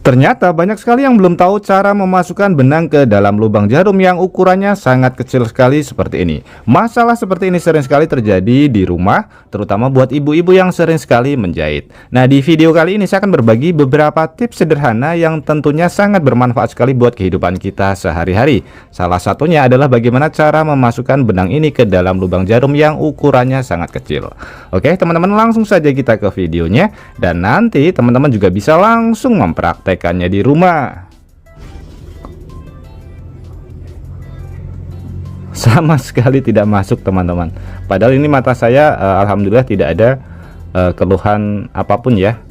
Ternyata banyak sekali yang belum tahu cara memasukkan benang ke dalam lubang jarum yang ukurannya sangat kecil sekali seperti ini. Masalah seperti ini sering sekali terjadi di rumah, terutama buat ibu-ibu yang sering sekali menjahit. Nah, di video kali ini saya akan berbagi beberapa tips sederhana yang tentunya sangat bermanfaat sekali buat kehidupan kita sehari-hari. Salah satunya adalah bagaimana cara memasukkan benang ini ke dalam lubang jarum yang ukurannya sangat kecil. Oke, teman-teman, langsung saja kita ke videonya, dan nanti teman-teman juga bisa langsung mempraktekkan di rumah. Sama sekali tidak masuk, teman-teman. Padahal ini mata saya alhamdulillah tidak ada keluhan apapun ya.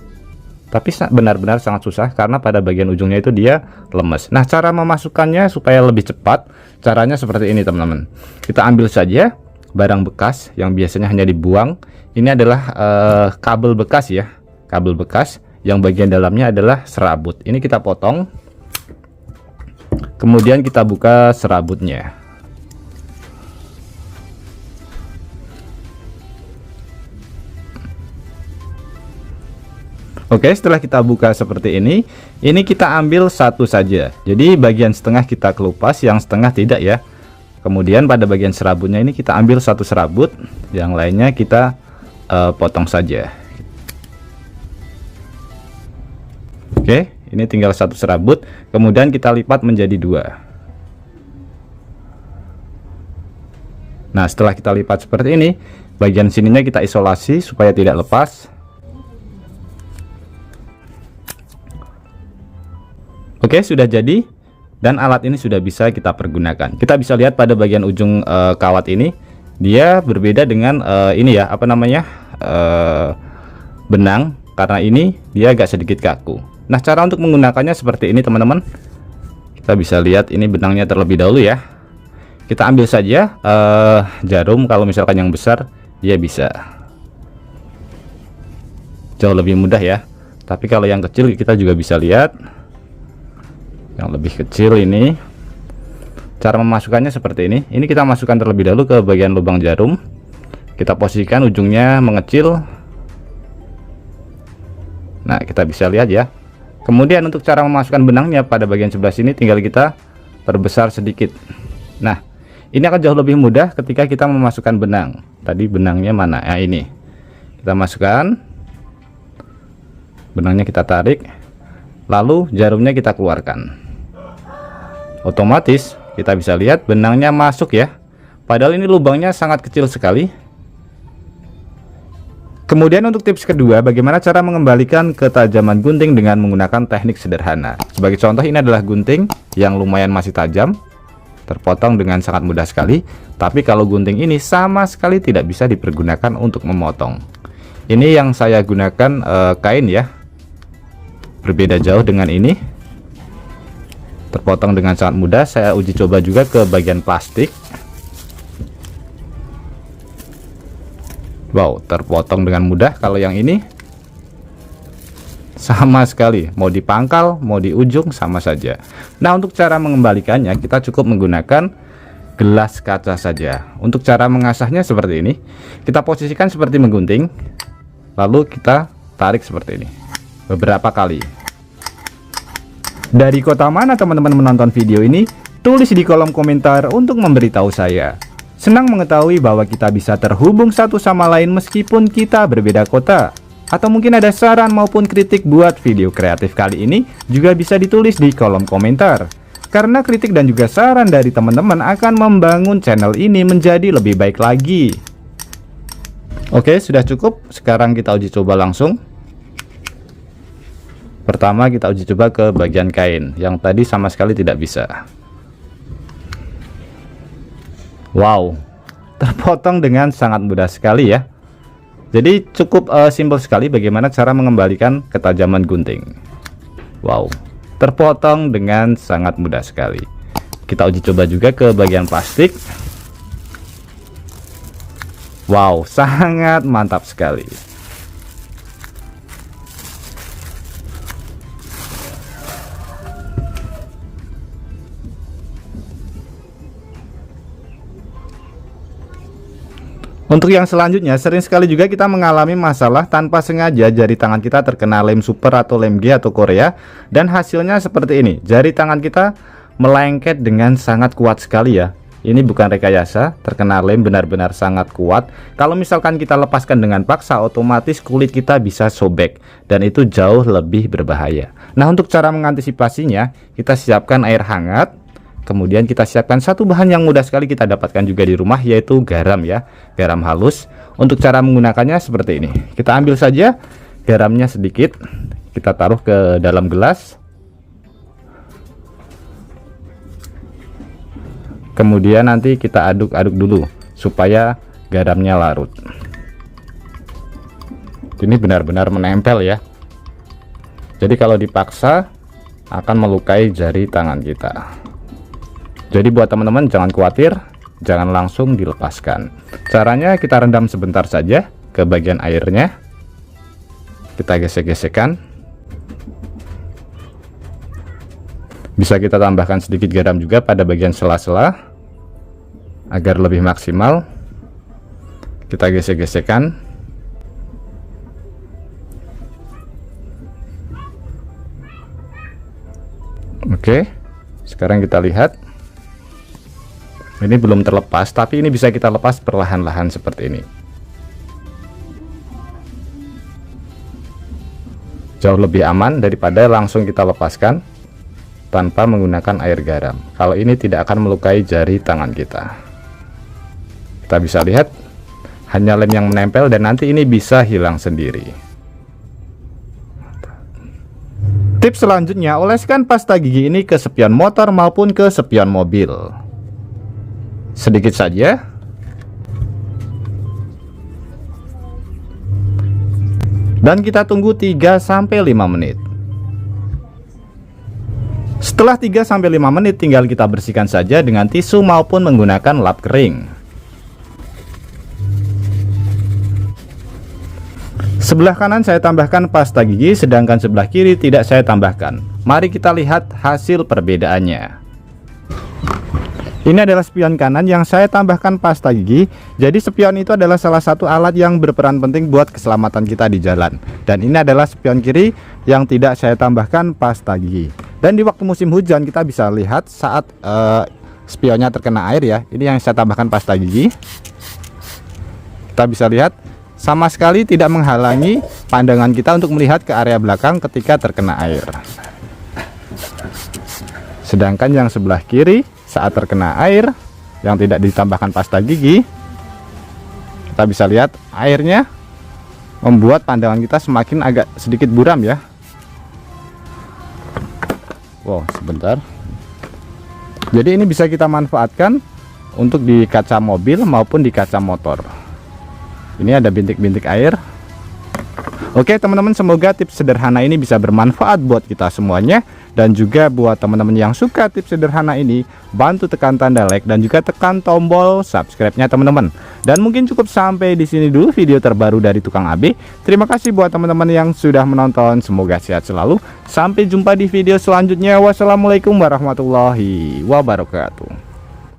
Tapi benar-benar sangat susah karena pada bagian ujungnya itu dia lemes. Nah, cara memasukkannya supaya lebih cepat, caranya seperti ini, teman-teman. Kita ambil saja barang bekas yang biasanya hanya dibuang. Ini adalah kabel bekas ya, kabel bekas yang bagian dalamnya adalah serabut. Ini kita potong, kemudian kita buka serabutnya. Oke, setelah kita buka seperti ini kita ambil satu saja. Jadi bagian setengah kita kelupas, yang setengah tidak ya. Kemudian pada bagian serabutnya ini kita ambil satu serabut, yang lainnya kita potong saja. Oke, ini tinggal satu serabut, kemudian kita lipat menjadi dua. Nah, setelah kita lipat seperti ini, bagian sininya kita isolasi supaya tidak lepas. Oke, sudah jadi, dan alat ini sudah bisa kita pergunakan. Kita bisa lihat pada bagian ujung kawat ini, dia berbeda dengan ini ya, apa namanya, benang, karena ini dia agak sedikit kaku. Nah, cara untuk menggunakannya seperti ini, teman-teman. Kita bisa lihat ini benangnya terlebih dahulu ya. Kita ambil saja jarum, kalau misalkan yang besar dia bisa jauh lebih mudah ya. Tapi kalau yang kecil kita juga bisa lihat. Yang lebih kecil ini cara memasukkannya seperti ini. Ini kita masukkan terlebih dahulu ke bagian lubang jarum. Kita posisikan ujungnya mengecil. Nah, kita bisa lihat ya. Kemudian untuk cara memasukkan benangnya pada bagian sebelah sini tinggal kita perbesar sedikit. Nah, ini akan jauh lebih mudah ketika kita memasukkan benang. Tadi benangnya mana? Nah, ini. Kita masukkan. Benangnya kita tarik. Lalu jarumnya kita keluarkan. Otomatis kita bisa lihat benangnya masuk ya. Padahal ini lubangnya sangat kecil sekali. Kemudian untuk tips kedua, bagaimana cara mengembalikan ketajaman gunting dengan menggunakan teknik sederhana. Sebagai contoh, ini adalah gunting yang lumayan masih tajam, terpotong dengan sangat mudah sekali. Tapi kalau gunting ini sama sekali tidak bisa dipergunakan untuk memotong. Ini yang saya gunakan kain ya, berbeda jauh dengan ini, terpotong dengan sangat mudah. Saya uji coba juga ke bagian plastik. Wow, terpotong dengan mudah. Kalau yang ini sama sekali, mau di pangkal mau di ujung sama saja. Nah, untuk cara mengembalikannya kita cukup menggunakan gelas kaca saja. Untuk cara mengasahnya seperti ini, kita posisikan seperti menggunting, lalu kita tarik seperti ini beberapa kali. Dari kota mana teman-teman menonton video ini? Tulis di kolom komentar untuk memberitahu saya. Senang mengetahui bahwa kita bisa terhubung satu sama lain meskipun kita berbeda kota. Atau mungkin ada saran maupun kritik buat video kreatif kali ini juga bisa ditulis di kolom komentar. Karena kritik dan juga saran dari teman-teman akan membangun channel ini menjadi lebih baik lagi. Oke, sudah cukup. Sekarang kita uji coba langsung. Pertama kita uji coba ke bagian kain yang tadi sama sekali tidak bisa. Wow, terpotong dengan sangat mudah sekali ya. Jadi cukup simpel sekali bagaimana cara mengembalikan ketajaman gunting. Wow, terpotong dengan sangat mudah sekali. Kita uji coba juga ke bagian plastik. Wow, sangat mantap sekali. Untuk yang selanjutnya, sering sekali juga kita mengalami masalah tanpa sengaja jari tangan kita terkena lem super atau lem G atau Korea, dan hasilnya seperti ini. Jari tangan kita melengket dengan sangat kuat sekali ya. Ini bukan rekayasa, terkena lem benar-benar sangat kuat. Kalau misalkan kita lepaskan dengan paksa, otomatis kulit kita bisa sobek, dan itu jauh lebih berbahaya. Nah, untuk cara mengantisipasinya, kita siapkan air hangat. Kemudian kita siapkan satu bahan yang mudah sekali kita dapatkan juga di rumah, yaitu garam ya, garam halus. Untuk cara menggunakannya seperti ini. Kita ambil saja garamnya sedikit, kita taruh ke dalam gelas. Kemudian nanti kita aduk-aduk dulu supaya garamnya larut. Ini benar-benar menempel ya. Jadi kalau dipaksa akan melukai jari tangan kita. Jadi buat teman-teman jangan khawatir, jangan langsung dilepaskan. Caranya kita rendam sebentar saja ke bagian airnya. Kita gesek-gesekkan. Bisa kita tambahkan sedikit garam juga pada bagian sela-sela agar lebih maksimal. Kita gesek-gesekkan. Oke, sekarang kita lihat. Ini belum terlepas, tapi ini bisa kita lepas perlahan-lahan seperti ini. Jauh lebih aman daripada langsung kita lepaskan tanpa menggunakan air garam. Kalau ini tidak akan melukai jari tangan kita. Kita bisa lihat hanya lem yang menempel, dan nanti ini bisa hilang sendiri. Tips selanjutnya, oleskan pasta gigi ini ke spion motor maupun ke spion mobil. Sedikit saja. Dan kita tunggu 3-5 menit. Setelah 3-5 menit tinggal kita bersihkan saja dengan tisu maupun menggunakan lap kering. Sebelah kanan saya tambahkan pasta gigi, sedangkan sebelah kiri tidak saya tambahkan. Mari kita lihat hasil perbedaannya. Ini adalah spion kanan yang saya tambahkan pasta gigi. Jadi spion itu adalah salah satu alat yang berperan penting buat keselamatan kita di jalan. Dan ini adalah spion kiri yang tidak saya tambahkan pasta gigi. Dan di waktu musim hujan kita bisa lihat saat spionnya terkena air ya. Ini yang saya tambahkan pasta gigi. Kita bisa lihat sama sekali tidak menghalangi pandangan kita untuk melihat ke area belakang ketika terkena air. Sedangkan yang sebelah kiri saat terkena air yang tidak ditambahkan pasta gigi, kita bisa lihat airnya membuat pandangan kita semakin agak sedikit buram ya. Wow, sebentar. Jadi ini bisa kita manfaatkan untuk di kaca mobil maupun di kaca motor. Ini ada bintik-bintik air. Oke teman-teman, semoga tips sederhana ini bisa bermanfaat buat kita semuanya. Dan juga buat teman-teman yang suka tips sederhana ini, bantu tekan tanda like dan juga tekan tombol subscribe-nya teman-teman. Dan mungkin cukup sampai di sini dulu video terbaru dari Tukang AB. Terima kasih buat teman-teman yang sudah menonton. Semoga sehat selalu. Sampai jumpa di video selanjutnya. Wassalamualaikum warahmatullahi wabarakatuh.